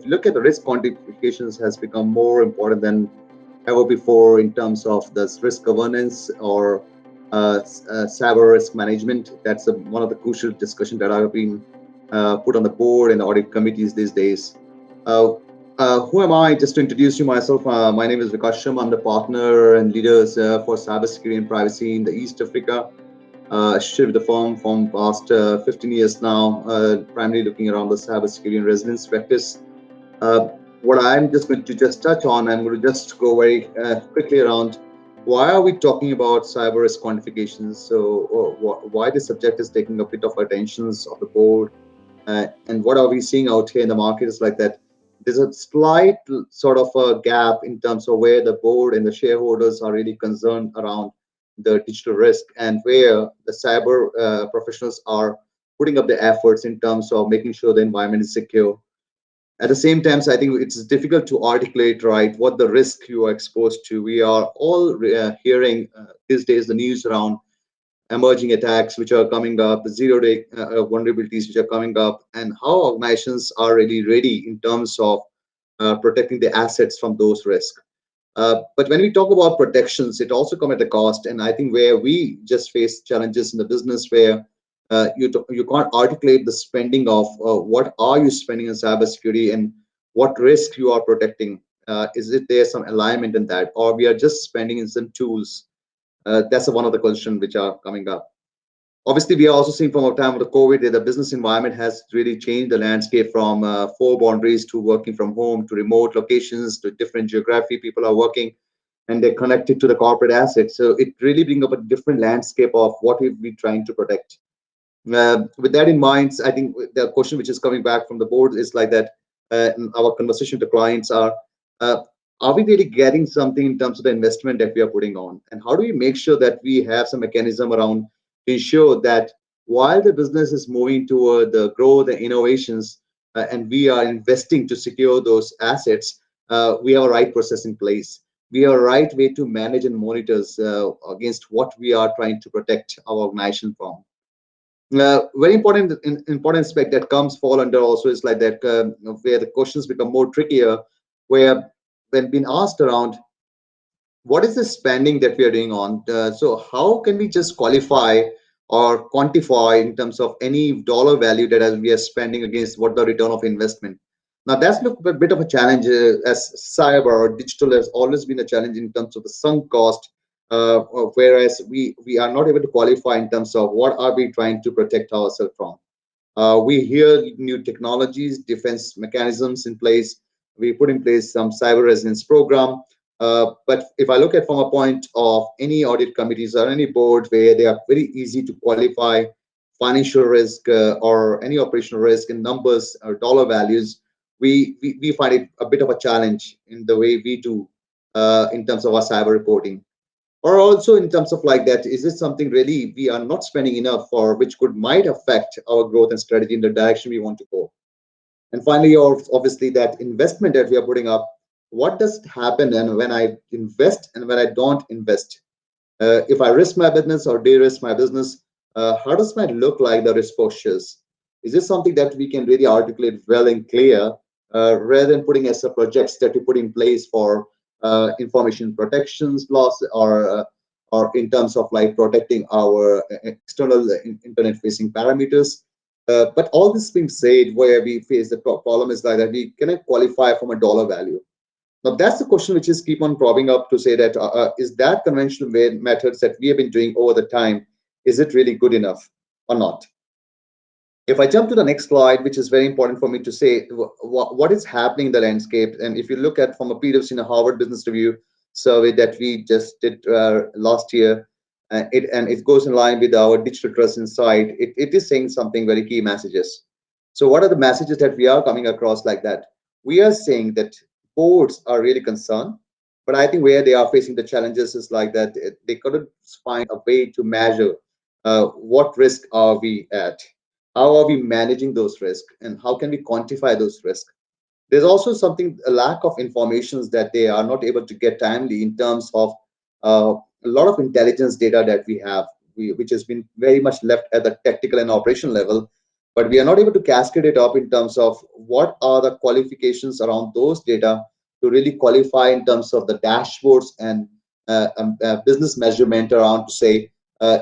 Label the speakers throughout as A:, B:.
A: if you look at the risk quantifications has become more important than ever before in terms of this risk governance or cyber risk management. That's one of the crucial discussions that have been put on the board and audit committees these days. Uh, who am I? Just to introduce you myself, my name is Vikas Sharma. I'm the partner and leaders for cybersecurity and privacy in the East Africa. Associated with the firm from past 15 years now, primarily looking around the cybersecurity and resilience practice. Uh, what I'm just going to just touch on, I'm going to just go very quickly around why are we talking about cyber risk quantifications? So, why this subject is taking a bit of attentions of the board, and what are we seeing out here in the market is like that. There's a slight sort of a gap in terms of where the board and the shareholders are really concerned around the digital risk and where the cyber professionals are putting up the efforts in terms of making sure the environment is secure. At the same time, so I think it's difficult to articulate right what the risk you are exposed to. We are all hearing these days the news around emerging attacks which are coming up, zero-day vulnerabilities which are coming up, and how organizations are really ready in terms of protecting the assets from those risks. But when we talk about protections, it also comes at a cost. And I think where we just face challenges in the business where you can't articulate the spending of what are you spending on cybersecurity and what risk you are protecting. Is it there some alignment in that, or we are just spending in some tools? That's one of the questions which are coming up. Obviously, we are also seeing from a time of the COVID that the business environment has really changed the landscape from four boundaries to working from home to remote locations to different geography. People are working and they're connected to the corporate assets. So it really brings up a different landscape of what we're trying to protect. With that in mind, I think the question which is coming back from the board is like that. Our conversation to clients uh, are we really getting something in terms of the investment that we are putting on, and how do we make sure that we have some mechanism around to ensure that while the business is moving toward the growth and innovations, and we are investing to secure those assets, we have a right process in place. We have a right way to manage and monitor against what we are trying to protect our organization from. Very important aspect that comes fall under also is like that where the questions become more trickier, where when being asked around what is the spending that we are doing on, so how can we just qualify or quantify in terms of any dollar value that we are spending against what the return of investment. Now that's a bit of a challenge, as cyber or digital has always been a challenge in terms of the sunk cost, whereas we are not able to qualify in terms of what are we trying to protect ourselves from. We hear new technologies, defense mechanisms in place. We put in place some cyber resilience program. But if I look at from a point of any audit committees or any board where they are very easy to qualify financial risk or any operational risk in numbers or dollar values, we find it a bit of a challenge in the way we do in terms of our cyber reporting, or also in terms of like that, is this something really we are not spending enough for, which could might affect our growth and strategy in the direction we want to go. And finally, obviously that investment that we are putting up, what does happen and when I invest and when I don't invest? If I risk my business or de-risk my business, how does my look like the risk postures? Is this something that we can really articulate well and clear, rather than putting as a projects that we put in place for information protections loss, or in terms of like protecting our external internet facing parameters. But all this being said, where we face the problem is like that we cannot qualify from a dollar value. Now that's the question which is keep on propping up to say that is that conventional methods that we have been doing over the time, is it really good enough or not? If I jump to the next slide, which is very important for me to say, what is happening in the landscape, and if you look at from a PwC in a Harvard Business Review survey that we just did last year, it goes in line with our digital trust insight. It is saying something very key messages. So what are the messages that we are coming across like that? We are saying that boards are really concerned, but I think where they are facing the challenges is like that they couldn't find a way to measure what risk are we at, how are we managing those risks, and how can we quantify those risks. There's also something, a lack of informations that they are not able to get timely in terms of a lot of intelligence data that we have, which has been very much left at the tactical and operational level. but we are not able to cascade it up in terms of what are the qualifications around those data to really qualify in terms of the dashboards and business measurement around to say,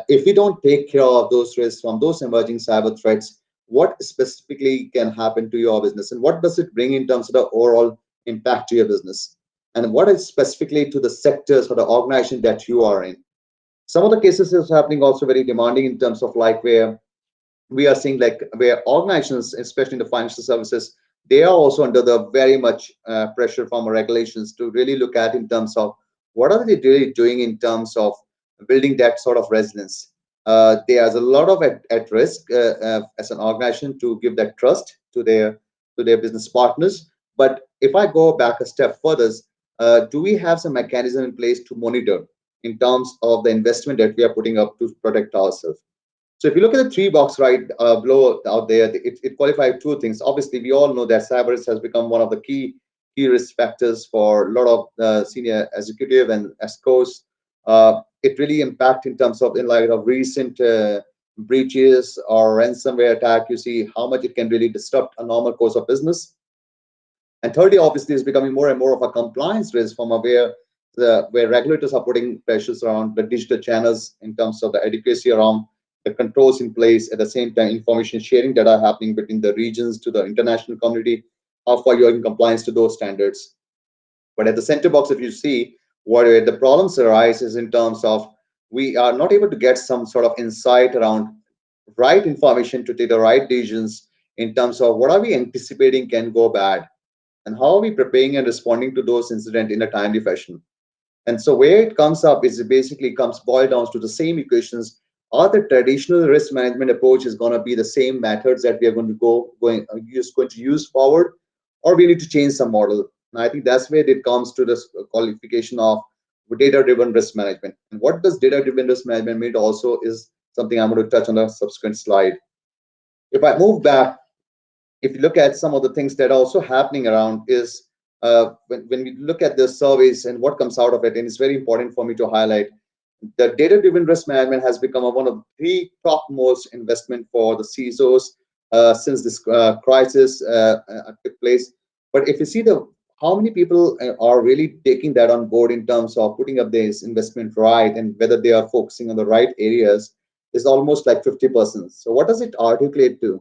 A: if we don't take care of those risks from those emerging cyber threats, what specifically can happen to your business and what does it bring in terms of the overall impact to your business, and what is specifically to the sectors or the organization that you are in. Some of the cases is happening also very demanding in terms of like where we are seeing like where organizations, especially in the financial services, they are also under the very much pressure from regulations to really look at in terms of what are they really doing in terms of building that sort of resilience. There's a lot of at risk as an organization to give that trust to their business partners. But if I go back a step further, do we have some mechanism in place to monitor in terms of the investment that we are putting up to protect ourselves? So if you look at the three box right below out there, it qualifies two things. Obviously, we all know that cyber risk has become one of the key risk factors for a lot of senior executive and ESCOs. It really impact in terms of in light of recent breaches or ransomware attack. You see how much it can really disrupt a normal course of business. And thirdly, obviously, is becoming more and more of a compliance risk from where regulators are putting pressures around the digital channels in terms of the adequacy around the controls in place, at the same time information sharing that are happening between the regions to the international community, how far you're in compliance to those standards. But at the center box, if you see where the problems arise is in terms of we are not able to get some sort of insight around right information to take the right decisions in terms of what are we anticipating can go bad and how are we preparing and responding to those incidents in a timely fashion. And so where it comes up is it basically comes boiled down to the same equations. Are the traditional risk management approach is going to be the same methods that we are going to going to use forward, or we need to change some model? And I think that's where it comes to this qualification of data-driven risk management. And what does data-driven risk management mean also is something I'm going to touch on the subsequent slide. If I move back, if you look at some of the things that are also happening around is when we look at the surveys and what comes out of it, and it's very important for me to highlight, the data-driven risk management has become one of the topmost investment for the CISOs since this crisis took place. But if you see how many people are really taking that on board in terms of putting up this investment right and whether they are focusing on the right areas is almost like 50%. So what does it articulate to?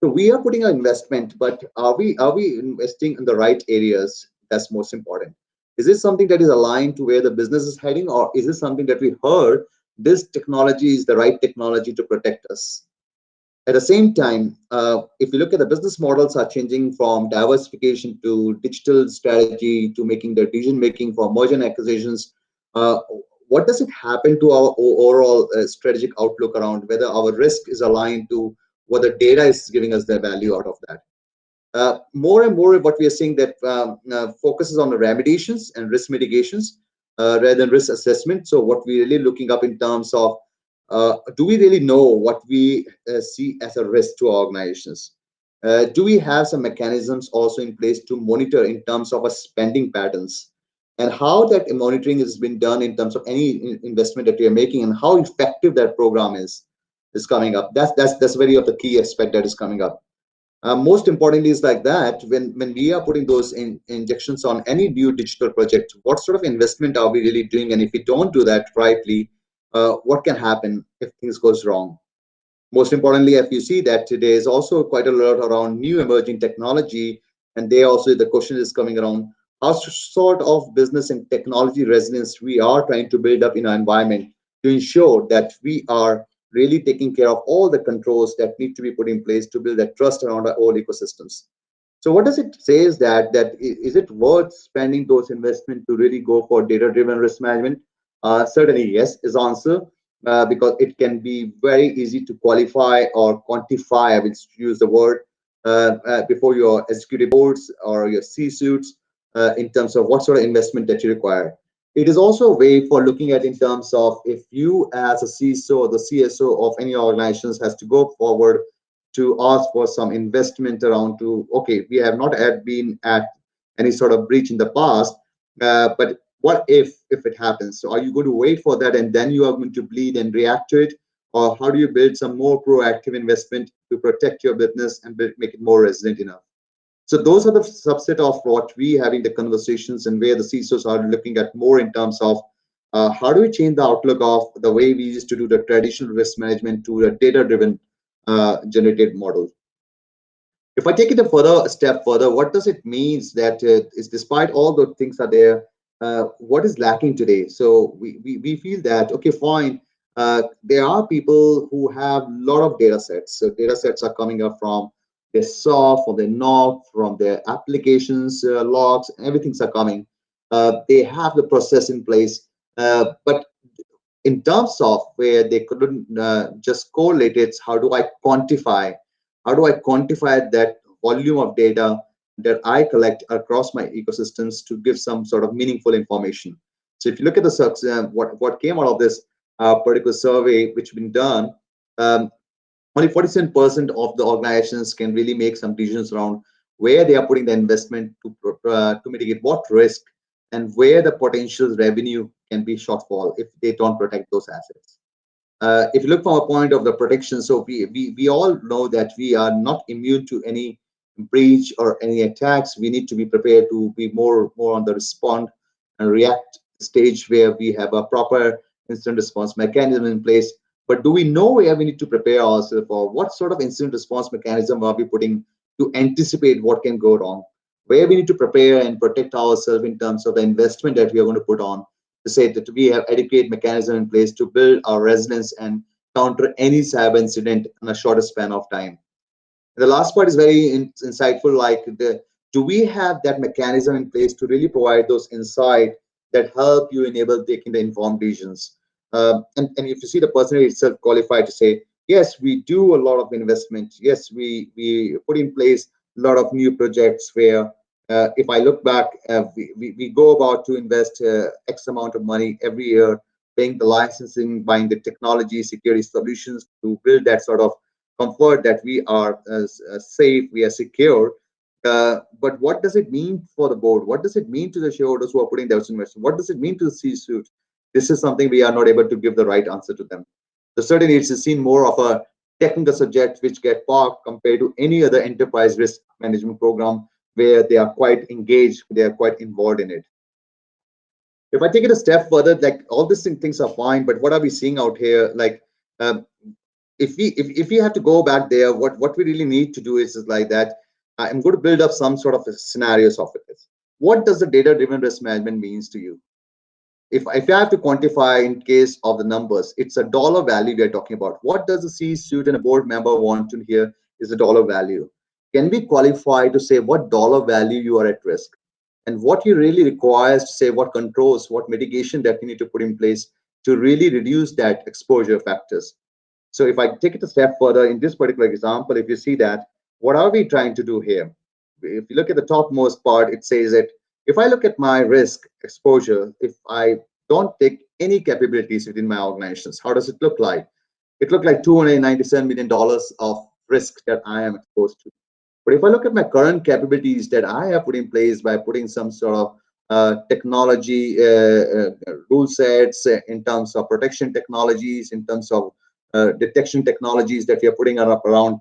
A: So we are putting our investment, but are we investing in the right areas? That's most important. Is this something that is aligned to where the business is heading, or is this something that we heard this technology is the right technology to protect us? At the same time, if you look at the business models are changing from diversification to digital strategy to making the decision making for merger and acquisitions, uh, what does it happen to our overall strategic outlook around whether our risk is aligned to what the data is giving us the value out of that? More and more, what we are seeing that focuses on the remediations and risk mitigations rather than risk assessment. So what we're really looking up in terms of do we really know what we see as a risk to our organizations? Do we have some mechanisms also in place to monitor in terms of our spending patterns and how that monitoring has been done in terms of any investment that we are making and how effective that program is coming up? That's very of the key aspect that is coming up. Most importantly is like that when we are putting those injections on any new digital project, what sort of investment are we really doing? And if we don't do that rightly, what can happen if things goes wrong? Most importantly, if you see that today is also quite a lot around new emerging technology, and there also the question is coming around how sort of business and technology resilience we are trying to build up in our environment to ensure that we are really taking care of all the controls that need to be put in place to build that trust around our whole ecosystems. So what does it say is that is it worth spending those investment to really go for data-driven risk management? Certainly yes is answer, because it can be very easy to qualify or quantify. I will use the word before your executive boards or your C-suits in terms of what sort of investment that you require. It is also a way for looking at in terms of if you as a CISO or the CSO of any organizations has to go forward to ask for some investment around to, okay, we have not been at any sort of breach in the past, but what if it happens? So are you going to wait for that and then you are going to bleed and react to it? or how do you build some more proactive investment to protect your business and make it more resilient enough? So those are the subset of what we having the conversations, and where the CISOs are looking at more in terms of how do we change the outlook of the way we used to do the traditional risk management to a data-driven generated model. If I take it a step further, what does it means that is despite all the things are there, what is lacking today? So we feel that, okay, fine, there are people who have a lot of data sets. So data sets are coming up from their SOF, from their NOC, from their applications, logs, everything's are coming. They have the process in place, but in terms of where they couldn't just correlate it, how do I quantify that volume of data that I collect across my ecosystems to give some sort of meaningful information? So if you look at the what came out of this particular survey which has been done, um, only 47% of the organizations can really make some decisions around where they are putting the investment to mitigate what risk, and where the potential revenue can be shortfall if they don't protect those assets. If you look from a point of the protection, so we all know that we are not immune to any breach or any attacks. We need to be prepared to be more on the respond and react stage, where we have a proper incident response mechanism in place. But do we know where we need to prepare ourselves for? What sort of incident response mechanism are we putting to anticipate what can go wrong? Where we need to prepare and protect ourselves in terms of the investment that we are going to put on, to say that we have adequate mechanism in place to build our resilience and counter any cyber incident in a shorter span of time. The last part is very insightful. Like, do we have that mechanism in place to really provide those insight that help you enable taking the informed decisions? And if you see the person itself qualified to say, yes, we do a lot of investment. Yes, we put in place a lot of new projects where, if I look back, we go about to invest X amount of money every year, paying the licensing, buying the technology, security solutions to build that sort of comfort that we are safe, we are secure. But what does it mean for the board? What does it mean to the shareholders who are putting those investments? What does it mean to the C-suite? This is something we are not able to give the right answer to them. So certainly it's seen more of a technical subject which get parked compared to any other enterprise risk management program where they are quite engaged, they are quite involved in it. If I take it a step further, like all these things are fine, but what are we seeing out here? Like, um, if we have to go back there, what we really need to do is like that. I'm going to build up some sort of scenarios of it. What does the data-driven risk management means to you? If I have to quantify in case of the numbers, it's a dollar value we are talking about. What does the C-suite and a board member want to hear is the dollar value? Can we qualify to say what dollar value you are at risk? And what you really requires to say what controls, what mitigation that you need to put in place to really reduce that exposure factors. So if I take it a step further in this particular example, if you see that, what are we trying to do here? If you look at the topmost part, it says that if I look at my risk exposure, if I don't take any capabilities within my organizations, how does it look like? It looked like $297 million of risk that I am exposed to. But if I look at my current capabilities that I have put in place by putting some sort of technology rule sets in terms of protection technologies, in terms of detection technologies that we are putting up around,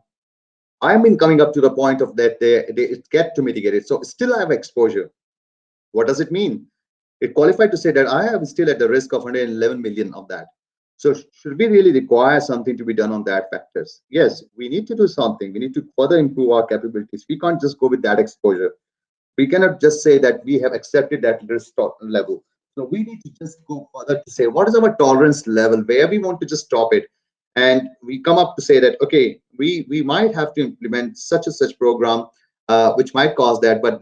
A: I've been coming up to the point of that they get to mitigate it. So still I have exposure. What does it mean? It qualified to say that I am still at the risk of 111 million of that. So should we really require something to be done on that factors? Yes, we need to do something. We need to further improve our capabilities. We can't just go with that exposure. We cannot just say that we have accepted that risk level. So we need to just go further to say what is our tolerance level, where we want to just stop it. And we come up to say that, okay, we might have to implement such and such program, which might cause that, but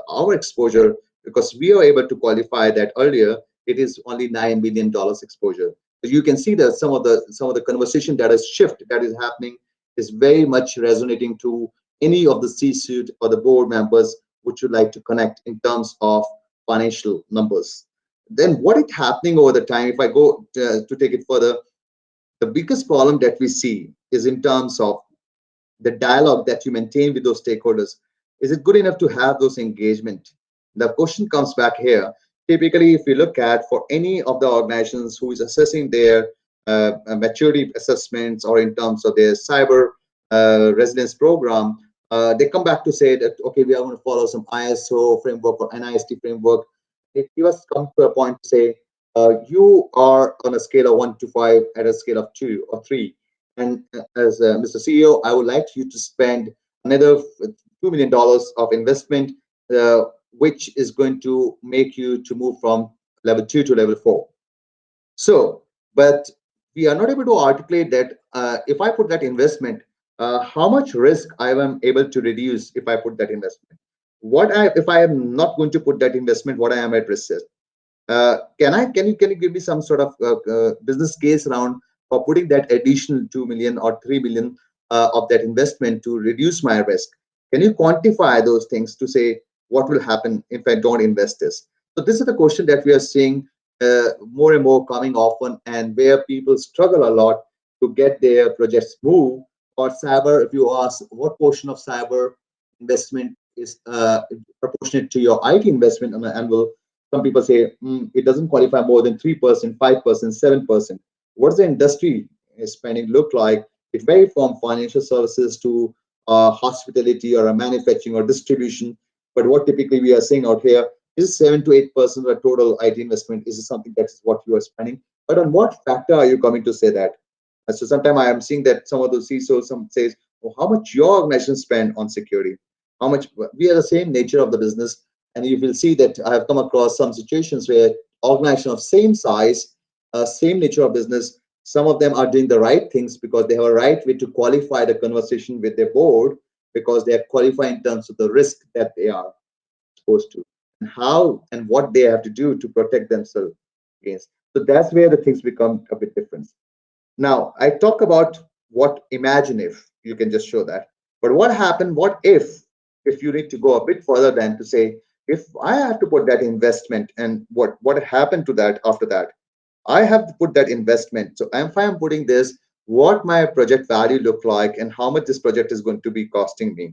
A: our exposure, because we are able to qualify that earlier, it is only $9 million exposure. So you can see that some of the conversation that is shift that is happening is very much resonating to any of the C-suite or the board members which would like to connect in terms of financial numbers. Then what is happening over the time, if I go to take it further, the biggest problem that we see is in terms of the dialogue that you maintain with those stakeholders. Is it good enough to have those engagement? The question comes back here. Typically, if you look at for any of the organizations who is assessing their maturity assessments or in terms of their cyber resilience program, they come back to say that, okay, we are going to follow some ISO framework or NIST framework. It give us come to a point to say, you are on a scale of 1 to 5 at a scale of 2 or 3. And as Mr. CEO, I would like you to spend another $2 million of investment, which is going to make you to move from level 2 to level 4. So, but we are not able to articulate that if I put that investment, how much risk I am able to reduce if I put that investment. If I am not going to put that investment, what I am at risk is. Can you give me some sort of business case around for putting that additional 2 million or 3 million of that investment to reduce my risk? Can you quantify those things to say what will happen if I don't invest this? So this is the question that we are seeing more and more coming often, and where people struggle a lot to get their projects moved. Or cyber, if you ask what portion of cyber investment is proportionate to your IT investment on an annual, some people say it doesn't qualify more than 3%, 5%, 7%. What does the industry spending look like? It varies from financial services to hospitality or a manufacturing or distribution. But what typically we are seeing out here is 7 to 8% of the total IT investment is something that is what you are spending. But on what factor are you coming to say that? So sometimes I am seeing that some of those CISOs, some says, well, how much your organization spend on security? How much we are the same nature of the business, and you will see that I have come across some situations where organizations of same size, same nature of business, some of them are doing the right things because they have a right way to qualify the conversation with their board, because they are qualified in terms of the risk that they are exposed to and how and what they have to do to protect themselves against. So that's where the things become a bit different. Now, I talk about what imagine if you can just show that. But what happened? What if you need to go a bit further than to say, if I have to put that investment and what happened to that after that? I have to put that investment. So if I'm putting this, what my project value look like and how much this project is going to be costing me.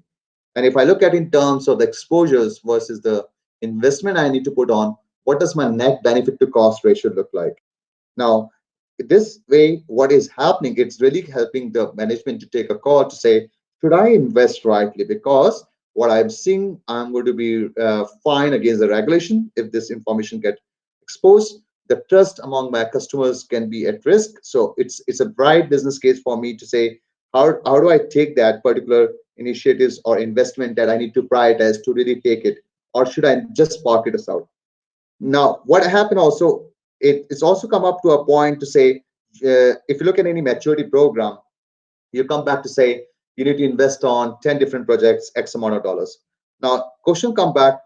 A: And if I look at in terms of the exposures versus the investment I need to put on, what does my net benefit to cost ratio look like? Now, this way, what is happening, it's really helping the management to take a call to say, should I invest rightly? Because what I'm seeing, I'm going to be fined against the regulation if this information get exposed. The trust among my customers can be at risk. So it's a bright business case for me to say, how do I take that particular initiatives or investment that I need to prioritize to really take it, or should I just park it us out? Now, what happened also, it's also come up to a point to say, if you look at any maturity program, you come back to say you need to invest on 10 different projects, X amount of dollars. Now, question come back,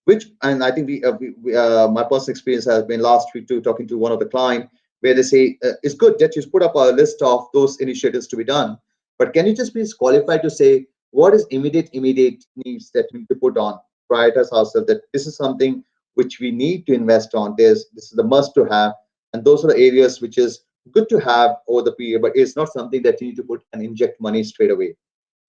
A: which, and I think my personal experience has been last week too, talking to one of the client, where they say, it's good that you put up a list of those initiatives to be done, but can you just please qualify to say what is immediate needs that we need to put on, prioritize ourselves, that this is something which we need to invest on. This is the must to have, and those are the areas which is good to have over the period, but it's not something that you need to put and inject money straight away.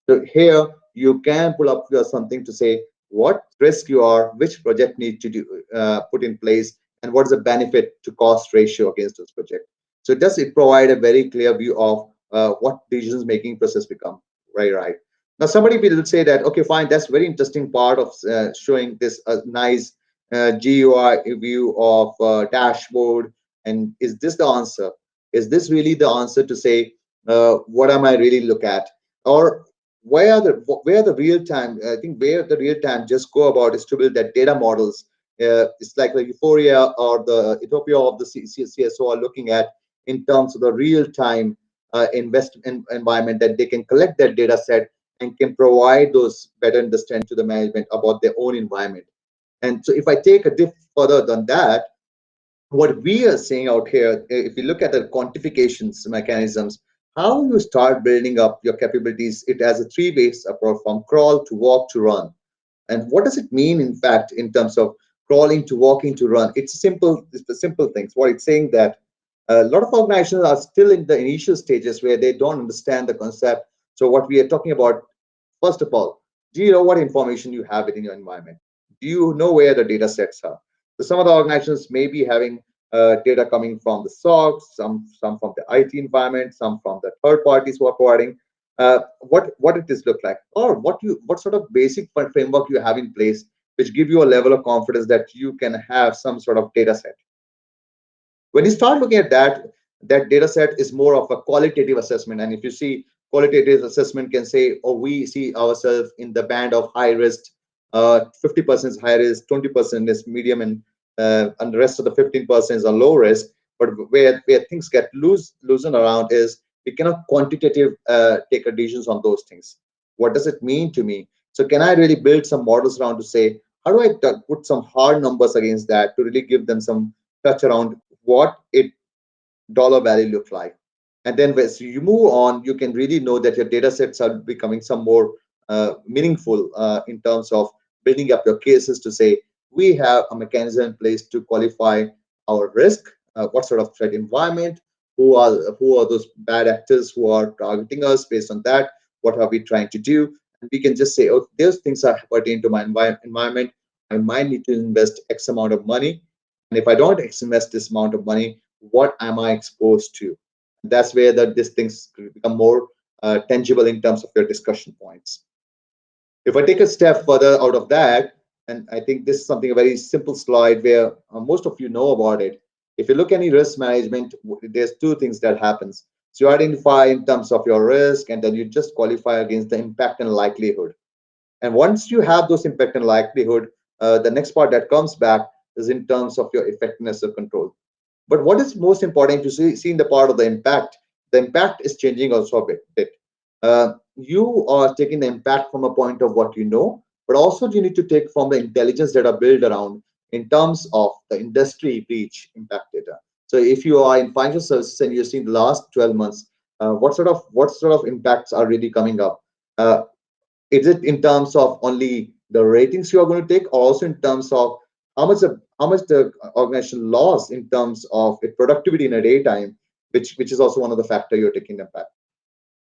A: So here you can pull up something to say what risk you are, which project need to do, put in place, and what is the benefit to cost ratio against this project. So it provide a very clear view of what decisions making process become. Right. Now somebody will say that, okay, fine, that's very interesting part of showing this nice GUI view of dashboard. And is this the answer? Is this really the answer to say what am I really look at? Or where the real time, I think where the real time just go about is to build that data models. It's like the Euphoria or the Ethiopia of the CSO are looking at in terms of the real time investment environment, that they can collect that data set and can provide those better understanding to the management about their own environment. And so if I take a dip further than that, what we are seeing out here, if you look at the quantifications mechanisms, how you start building up your capabilities, it has a three-ways approach, from crawl to walk to run. And what does it mean, in fact, in terms of crawling to walking to run? It's the simple things. What it's saying that a lot of organizations are still in the initial stages where they don't understand the concept. So what we are talking about, first of all, do you know what information you have within your environment? Do you know where the data sets are? So some of the organizations may be having data coming from the SOCs, some from the IT environment, some from the third parties who are providing. What it is look like, or what sort of basic framework you have in place, which give you a level of confidence that you can have some sort of data set. When you start looking at that, that data set is more of a qualitative assessment. And if you see, qualitative assessment can say, oh, we see ourselves in the band of high risk, 50% is high risk, 20% is medium, and the rest of the 15% is a low risk. But where things get loosened around is we cannot quantitative take decisions on those things. What does it mean to me? So can I really build some models around to say, how do I put some hard numbers against that to really give them some touch around what it dollar value look like? And then as you move on, you can really know that your data sets are becoming some more meaningful in terms of building up your cases to say, we have a mechanism in place to qualify our risk, what sort of threat environment, who are those bad actors who are targeting us. Based on that, what are we trying to do? And we can just say, oh, those things are pertaining to my environment. I might need to invest X amount of money. And if I don't invest this amount of money, what am I exposed to? That's where these things become more tangible in terms of your discussion points. If I take a step further out of that, and I think this is something a very simple slide where most of you know about it. If you look any risk management, there's two things that happens. So you identify in terms of your risk, and then you just qualify against the impact and likelihood. And once you have those impact and likelihood, the next part that comes back is in terms of your effectiveness of control. But what is most important to see in the part of the impact is changing also a bit. You are taking the impact from a point of what you know, but also you need to take from the intelligence that are built around in terms of the industry reach impact data. So if you are in financial services and you've seen the last 12 months, what sort of impacts are really coming up? Is it in terms of only the ratings you are going to take, or also in terms of how much the organization lost in terms of its productivity in a daytime, which is also one of the factor you're taking impact.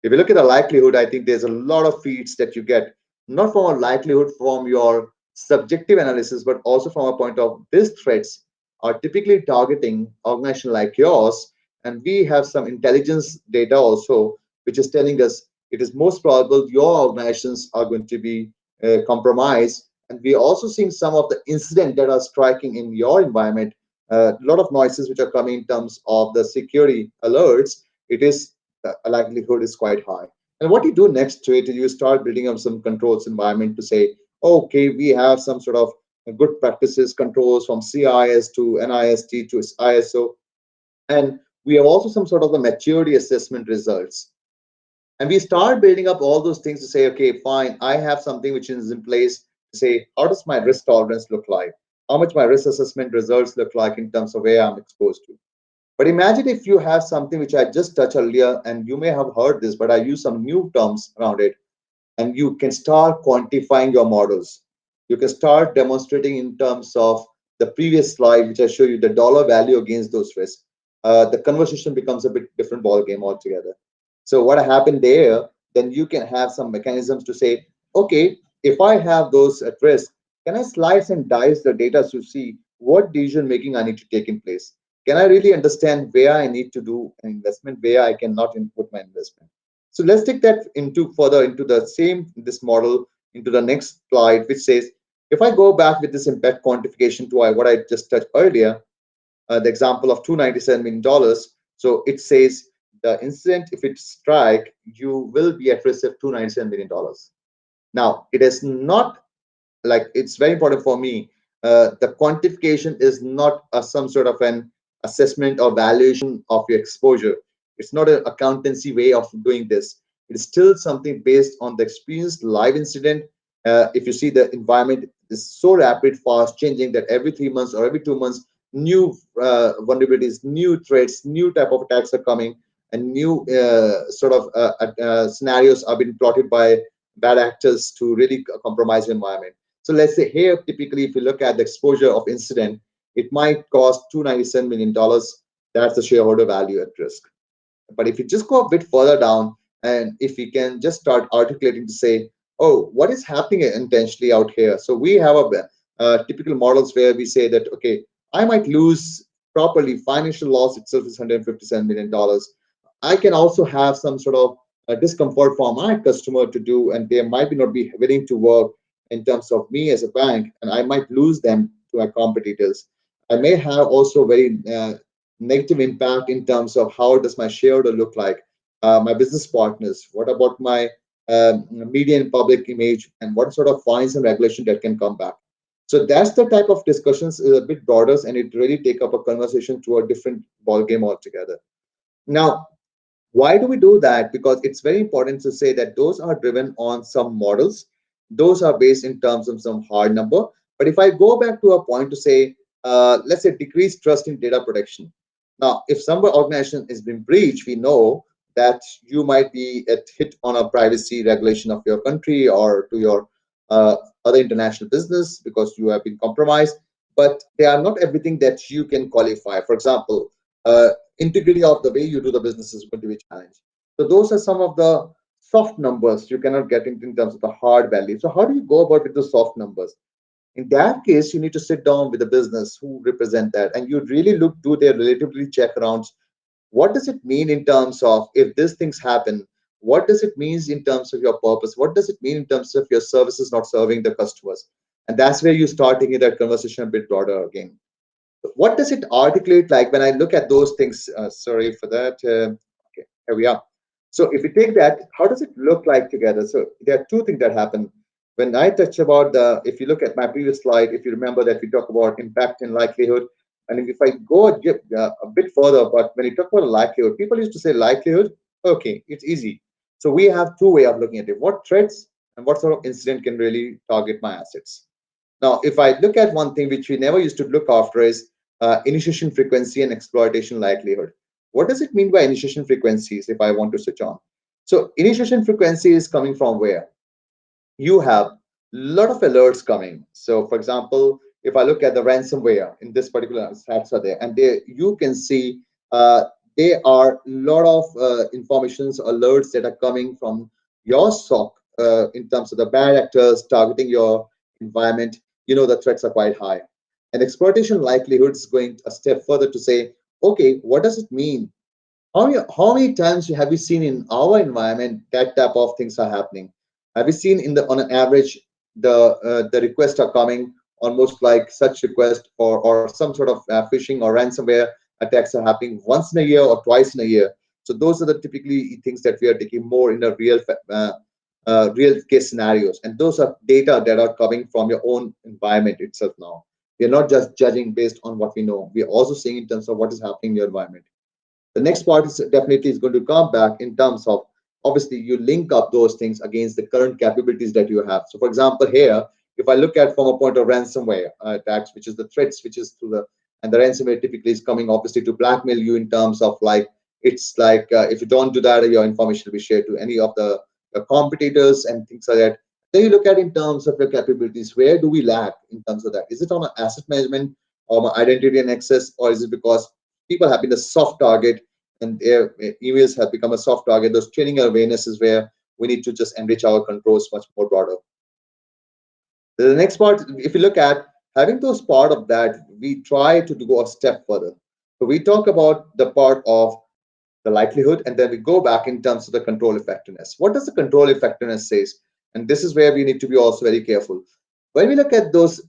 A: If you look at the likelihood, I think there's a lot of feeds that you get, not from a likelihood from your subjective analysis, but also from a point of these threats are typically targeting organization like yours. And we have some intelligence data also, which is telling us it is most probable your organizations are going to be compromised. And we're also seeing some of the incidents that are striking in your environment, a lot of noises which are coming in terms of the security alerts. It is the likelihood is quite high. And what you do next to it is you start building up some controls environment to say, okay, we have some sort of good practices controls from CIS to NIST to ISO. And we have also some sort of the maturity assessment results. And we start building up all those things to say, okay, fine, I have something which is in place to say, how does my risk tolerance look like? How much my risk assessment results look like in terms of where I'm exposed to? But imagine if you have something which I just touched earlier, and you may have heard this, but I use some new terms around it, and you can start quantifying your models. You can start demonstrating in terms of the previous slide, which I show you the dollar value against those risks. The conversation becomes a bit different ball game altogether. So what happened there, then you can have some mechanisms to say, okay, if I have those at risk, can I slice and dice the data to see what decision making I need to take in place? Can I really understand where I need to do an investment, where I cannot input my investment? So let's take that into further into the same this model into the next slide, which says, if I go back with this impact quantification to what I just touched earlier, the example of $297 million. So it says the incident, if it strike, you will be at risk of $297 million. Now, it is not like, it's very important for me. The quantification is not some sort of an assessment or valuation of your exposure. It's not an accountancy way of doing this. It's still something based on the experienced live incident. If you see the environment is so rapid, fast changing that every 3 months or every 2 months, new vulnerabilities, new threats, new type of attacks are coming, and new scenarios are being plotted by bad actors to really compromise the environment. So let's say here, typically, if you look at the exposure of incident, it might cost $297 million. That's the shareholder value at risk. But if you just go a bit further down, and if we can just start articulating to say, oh, what is happening intentionally out here? So we have a typical models where we say that, okay, I might lose properly, financial loss itself is $157 million. I can also have some sort of discomfort for my customer to do, and they might not be willing to work in terms of me as a bank, and I might lose them to my competitors. I may have also very negative impact in terms of how does my shareholder look like, my business partners. What about my media and public image, and what sort of fines and regulation that can come back? So that's the type of discussions is a bit broader, and it really take up a conversation to a different ball game altogether. Now, why do we do that? Because it's very important to say that those are driven on some models. Those are based in terms of some hard number. But if I go back to a point to say, let's say decreased trust in data protection. Now, if some organization has been breached, we know that you might be at hit on a privacy regulation of your country or to your uh, other international business because you have been compromised. But they are not everything that you can qualify. For example, integrity of the way you do the business is going to be challenged. So those are some of the soft numbers you cannot get in terms of the hard value. So how do you go about with the soft numbers? In that case, you need to sit down with the business who represent that, and you really look do their relatively check arounds. What does it mean in terms of if these things happen? What does it mean in terms of your purpose? What does it mean in terms of your services not serving the customers? And that's where you start taking that conversation a bit broader again. What does it articulate like when I look at those things? Sorry for that. Okay, here we are. So if we take that, how does it look like together? So there are two things that happen. When I touch about the, if you look at my previous slide, if you remember that we talk about impact and likelihood, and if I go a bit further, but when you talk about likelihood, people used to say likelihood, okay, it's easy. So we have two way of looking at it. What threats and what sort of incident can really target my assets? Now, if I look at one thing which we never used to look after is initiation frequency and exploitation likelihood. What does it mean by initiation frequencies if I want to switch on? So initiation frequency is coming from where? You have a lot of alerts coming. So for example, if I look at the ransomware in this particular stats are there, and they you can see there are a lot of informations, alerts that are coming from your SOC in terms of the bad actors targeting your environment. You know the threats are quite high. And exploitation likelihood is going a step further to say, okay, what does it mean? How many times have we seen in our environment that type of things are happening? Have we seen in the on an average the requests are coming almost like such request or some sort of phishing or ransomware attacks are happening once in a year or twice in a year. So those are the typically things that we are taking more in a real case scenarios, and those are data that are coming from your own environment itself. Now we are not just judging based on what we know, we are also seeing in terms of what is happening in your environment. The next part is definitely is going to come back in terms of obviously you link up those things against the current capabilities that you have. So for example, here, if I look at from a point of ransomware attacks, which is the threats, which is through the, and the ransomware typically is coming obviously to blackmail you in terms of like, it's like if you don't do that, your information will be shared to any of the competitors and things like that. Then you look at in terms of your capabilities, where do we lack in terms of that? Is it on an asset management or my identity and access, or is it because people have been a soft target and their emails have become a soft target? Those training awareness is where we need to just enrich our controls much more broader. The next part, if you look at having those part of that, we try to go a step further. So we talk about the part of the likelihood, and then we go back in terms of the control effectiveness. What does the control effectiveness says? And this is where we need to be also very careful. When we look at those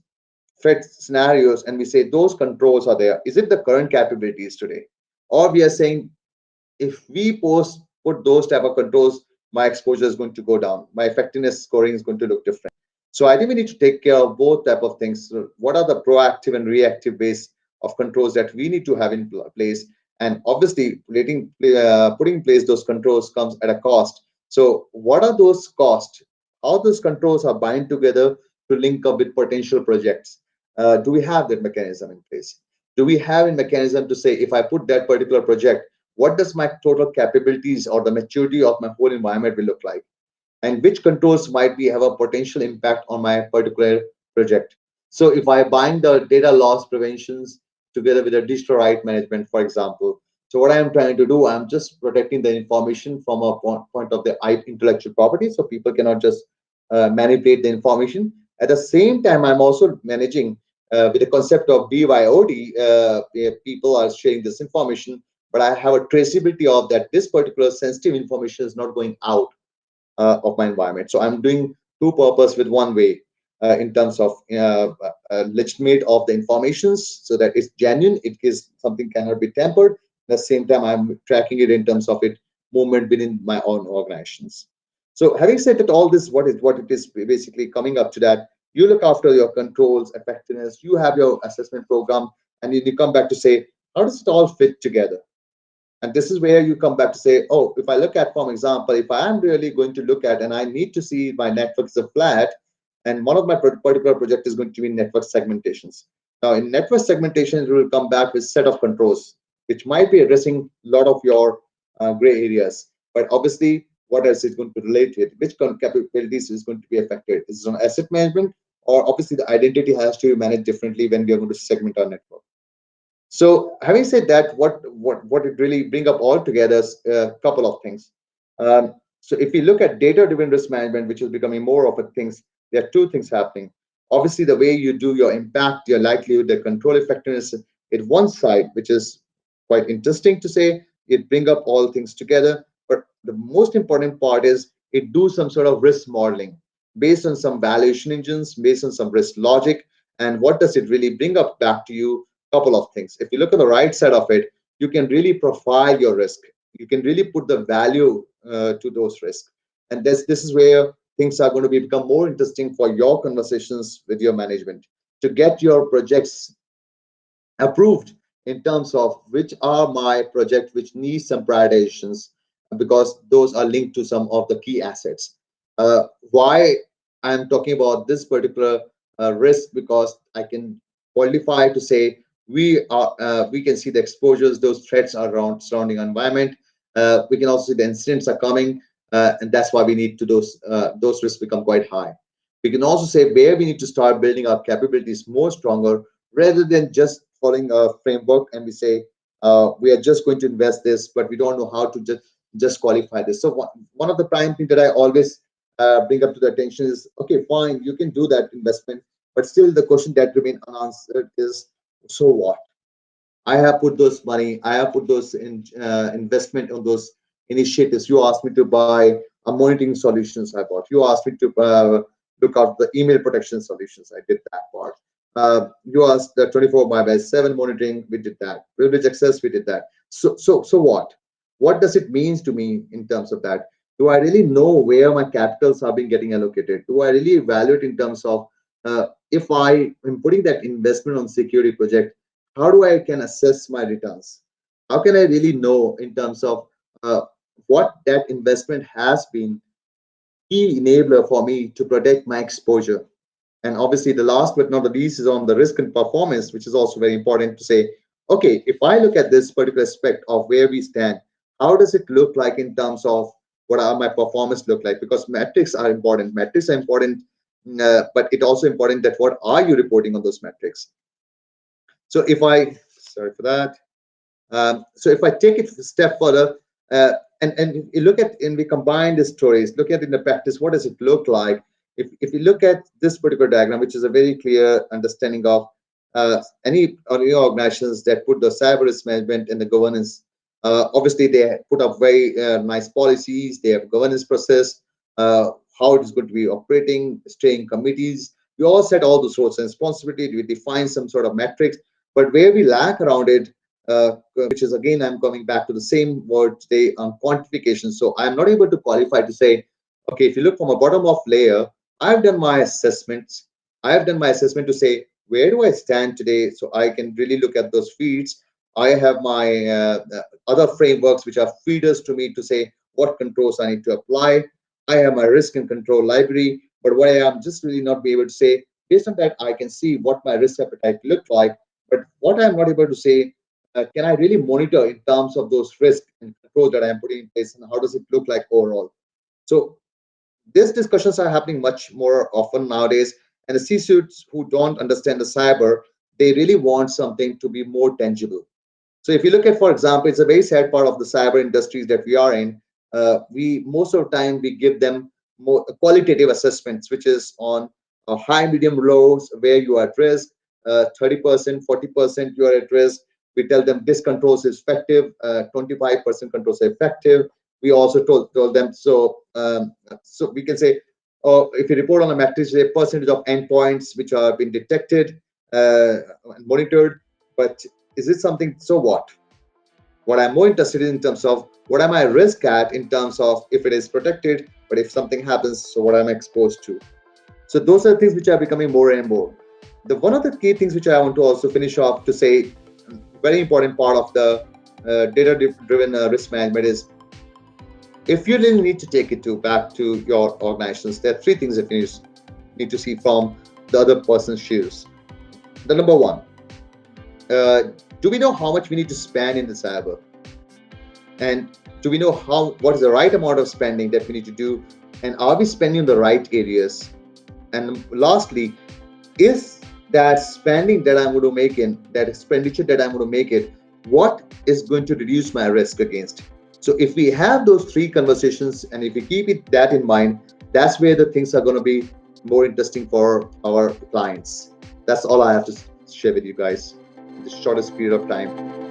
A: threat scenarios and we say those controls are there, is it the current capabilities today? Or we are saying if we put those type of controls, my exposure is going to go down, my effectiveness scoring is going to look different. So I think we need to take care of both type of things. So what are the proactive and reactive ways of controls that we need to have in place? And obviously putting in place those controls comes at a cost. So what are those costs? How those controls are bind together to link up with potential projects? Do we have that mechanism in place? Do we have a mechanism to say if I put that particular project, what does my total capabilities or the maturity of my whole environment will look like? And which controls might be have a potential impact on my particular project? So if I bind the data loss preventions together with the digital right management, for example, so what I'm trying to do, I'm just protecting the information from a point of the intellectual property, so people cannot just manipulate the information. At the same time, I'm also managing with the concept of BYOD, where people are sharing this information, but I have a traceability of that this particular sensitive information is not going out of my environment. So I'm doing two purpose with one way in terms of legitimate of the informations, so that it's genuine. It is something cannot be tampered. At the same time, I'm tracking it in terms of it movement within my own organizations. So having said that, all this what it is basically coming up to that. You look after your controls, effectiveness. You have your assessment program, and you come back to say, how does it all fit together? And this is where you come back to say, oh, if I look at, for example, if I am really going to look at and I need to see my networks are flat, and one of my particular project is going to be network segmentations. Now, in network segmentation, you will come back with set of controls, which might be addressing a lot of your gray areas. But obviously, what else is going to relate to it? Which capabilities is going to be affected? Is it on asset management? Or obviously, the identity has to be managed differently when we are going to segment our network. So having said that, what it really bring up all together is a couple of things. So if you look at data-driven risk management, which is becoming more of a things, there are two things happening. Obviously, the way you do your impact, your likelihood, the control effectiveness, at one side, which is quite interesting to say, it bring up all things together. But the most important part is it do some sort of risk modeling based on some valuation engines, based on some risk logic, and what does it really bring up back to you? Couple of things. If you look at the right side of it, you can really profile your risk. You can really put the value to those risks, and this is where things are going to become more interesting for your conversations with your management to get your projects approved in terms of which are my project which needs some prioritizations, because those are linked to some of the key assets. Why I'm talking about this particular risk, because I can qualify to say we can see the exposures, those threats are around surrounding environment. We can also see the incidents are coming, and that's why we need to those risks become quite high. We can also say where we need to start building our capabilities more stronger, rather than just following a framework and we say we are just going to invest this, but we don't know how to just qualify this. So one of the prime things that I always bring up to the attention is, okay, fine, you can do that investment, but still the question that remains unanswered is, so what? I have put those money, I have put those investment on those initiatives. You asked me to buy a monitoring solutions, I bought. You asked me to look at the email protection solutions, I did that part. You asked the 24/7 monitoring, we did that. Privilege access, we did that. So what? What does it mean to me in terms of that? Do I really know where my capitals are being getting allocated? Do I really evaluate in terms of if I am putting that investment on security project, how do I can assess my returns? How can I really know in terms of what that investment has been key enabler for me to protect my exposure? And obviously, the last but not the least is on the risk and performance, which is also very important to say, okay, if I look at this particular aspect of where we stand, how does it look like in terms of what are my performance look like? Because metrics are important. Metrics are important, but it also important that what are you reporting on those metrics? So if I, sorry for that. So if I take it a step further, and you look at, and we combine the stories, look at in the practice, what does it look like? If you look at this particular diagram, which is a very clear understanding of any organizations that put the cyber risk management and the governance, obviously they put up very nice policies, they have governance process, how it is going to be operating, staying committees. We all set all those roles and responsibility, we define some sort of metrics, but where we lack around it, which is again, I'm coming back to the same word today on quantification. So I'm not able to qualify to say, okay, if you look from a bottom up layer, I've done my assessments. I've done my assessment to say, where do I stand today? So I can really look at those feeds. I have my other frameworks which are feeders to me to say what controls I need to apply. I have my risk and control library, but what I am just really not be able to say, based on that, I can see what my risk appetite look like. But what I'm not able to say, can I really monitor in terms of those risks and controls that I'm putting in place, and how does it look like overall? So these discussions are happening much more often nowadays, and the C-suites who don't understand the cyber, they really want something to be more tangible. So if you look at, for example, it's a very sad part of the cyber industries that we are in. We most of the time we give them more qualitative assessments, which is on high, medium, lows, where you are at risk. 30%, 40% you are at risk. We tell them this controls is effective, 25% controls are effective. We also told them, so we can say, if you report on a matrix, a percentage of endpoints which are being detected and monitored. But is it something? So what I'm more interested in terms of what am I risk at in terms of if it is protected, but if something happens, so what am I exposed to? So those are things which are becoming more and more. The one of the key things which I want to also finish off to say, very important part of the data-driven risk management is, if you really need to take it to back to your organizations, there are three things that you need to see from the other person's shoes. The number one, do we know how much we need to spend in the cyber? And do we know what is the right amount of spending that we need to do? And are we spending in the right areas? And lastly, is that spending that I'm going to make in that expenditure that I'm going to make it, what is going to reduce my risk against? So if we have those three conversations and if we keep that in mind, that's where the things are going to be more interesting for our clients. That's all I have to share with you guys in the shortest period of time.